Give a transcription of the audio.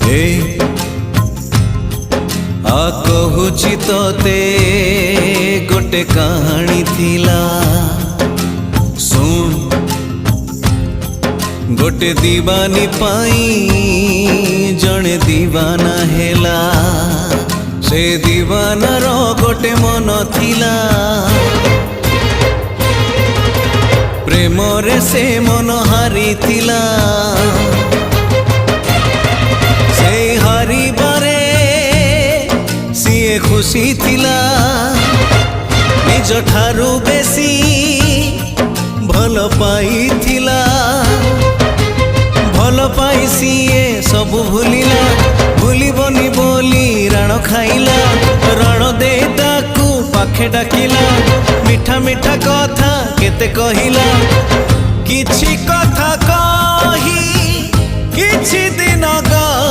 ए आ कहूची तोते गोटे कहानी थिला सुन गोटे दीवानी पाई जड़े दीवाना हेला से दीवानार गोटे मन थिला प्रेम रे से मन हारी थिला से हारी बारे सीए खुशी थिला निज ठारू बेसी भल पाई थिला भल पाई सीए सबु भूलिला भूलिबनी बोली राण खाइला रण दे ताकू पाखे डाकिला मिठा मिठा कथा केते कहिला किछि कथा